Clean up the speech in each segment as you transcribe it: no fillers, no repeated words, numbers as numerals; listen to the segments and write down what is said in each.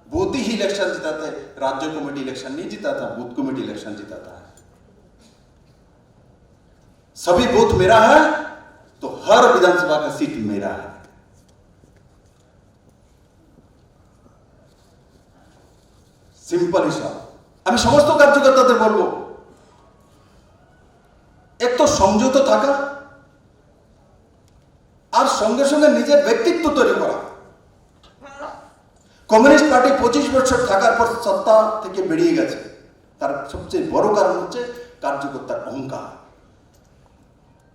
Booth ही election जिताता है, राज्य committee election नहीं जिताता, बूथ कमेटी इलेक्शन जिताता है। सभी बूथ मेरा है तो हर विधानसभा का सीट मेरा है। সিম্পল হিসাব। আমি সমস্ত কার্যকর্তাদের বলবো, এক তো সংযত থাকা আর সঙ্গে সঙ্গে নিজের ব্যক্তিত্ব তৈরি করা। কমিউনিস্ট পার্টি 25 বছর থাকার পর সত্তা থেকে বেরিয়ে গেছে, তার সবচেয়ে বড় কারণ হচ্ছে কার্যকর্তার অহংকার,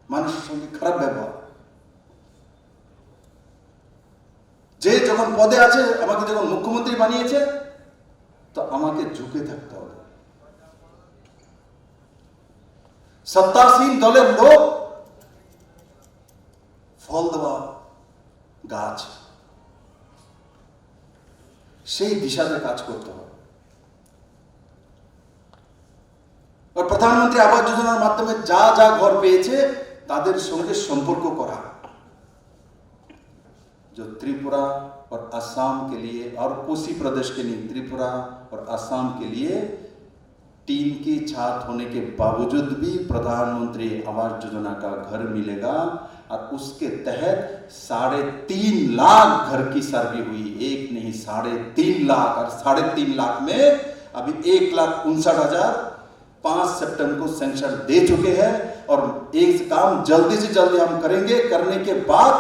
মানুষের সঙ্গে খারাপ ব্যবহার। যে যখন পদে আছে, আমাকে যখন মুখ্যমন্ত্রী বানিয়েছে, তো আমাকে ঝুঁকে থাকতে হবে। সত্তাসীন দলের লোক ফল দেওয়া গাছ, সেই দিশাতে কাজ করতে হবে। আর প্রধানমন্ত্রী আবাস যোজনার মাধ্যমে যা যা ঘর পেয়েছে তাদের সঙ্গে সম্পর্ক করা। जो त्रिपुरा और असम के लिए और कोसी प्रदेश के लिए, त्रिपुरा और असम के लिए टीम की छात होने के बावजूद भी प्रधानमंत्री आवास योजना का घर मिलेगा और उसके तहत 3.5 लाख घर की सर्वे हुई। एक नहीं, 3.5 लाख, और 3.5 लाख में अभी 1,59,000 5 सितंबर को सेंक्शन दे चुके हैं और एक काम जल्दी से जल्दी हम करेंगे। करने के बाद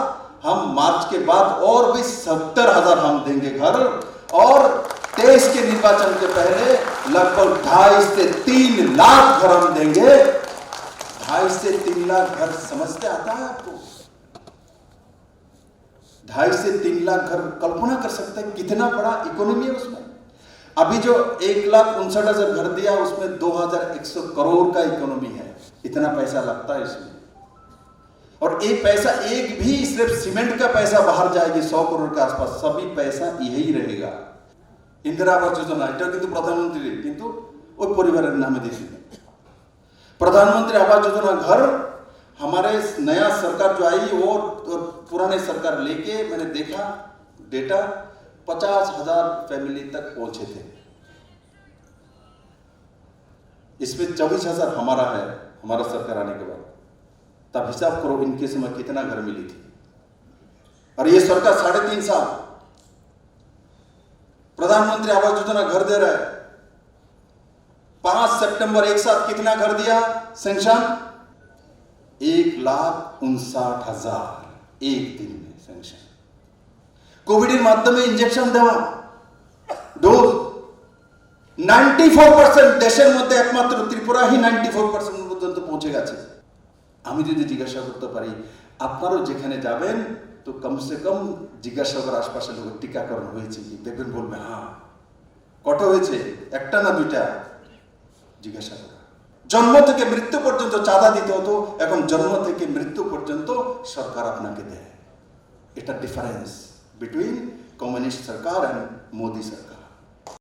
हम मार्च के बाद और भी 70,000 हम देंगे घर, और 23 के निर्वाचन के पहले लगभग 2.5 से 3 लाख घर हम देंगे। 2.5 से 3 लाख घर समझते आता है आपको? 2.5 से 3 लाख घर कल्पना कर सकते हैं कितना बड़ा इकोनॉमी है उसमें। अभी जो 1,59,000 घर दिया उसमें 2,100 करोड़ का इकोनॉमी है। इतना पैसा लगता है इसमें, और ये पैसा एक भी सिर्फ सीमेंट का पैसा बाहर जाएगी 100 करोड़ के आसपास, सभी पैसा यही रहेगा। इंदिरा आवास योजना এটা কিন্তু প্রধানমন্ত্রী কিন্তু ওই পরিবারের নামে দিয়েছিল। प्रधानमंत्री आवास योजना घर हमारे नया सरकार जो आई वो पुराने सरकार लेके मैंने देखा डेटा 50,000 फैमिली तक पहुंचे थे। इसमें 24,000 हमारा है, हमारा सरकार आने के बाद। तब हिसाब करो इनके समय कितना घर मिली थी। और ये सरकार 3.5 साल प्रधानमंत्री आवास योजना घर दे रहा है। 5 सितंबर एक साथ कितना घर दिया सेंक्शन? 1,59,000 एक दिन में सेंक्शन। कोविड माध्यमे इंजेक्शन देवा डोज 94% देशेर मध्य एकमात्र त्रिपुरा ही 94% पर्यन्त पहुंचे গেছে। আমি যদি জিজ্ঞাসা করতে পারি আপনারাও যেখানে যাবেন তো কমসে কম জিজ্ঞাসা করার আশপাশের লোক টিকাকরণ হয়েছে কি, দেখবেন বলবে হ্যাঁ। কত হয়েছে? একটা না দুইটা? জিজ্ঞাসা করা। জন্ম থেকে মৃত্যু পর্যন্ত চাঁদা দিতে হতো, এখন জন্ম থেকে মৃত্যু পর্যন্ত সরকার আপনাকে দেয়। এটা ডিফারেন্স বিটুইন কমিউনিস্ট সরকার এন্ড মোদি সরকার।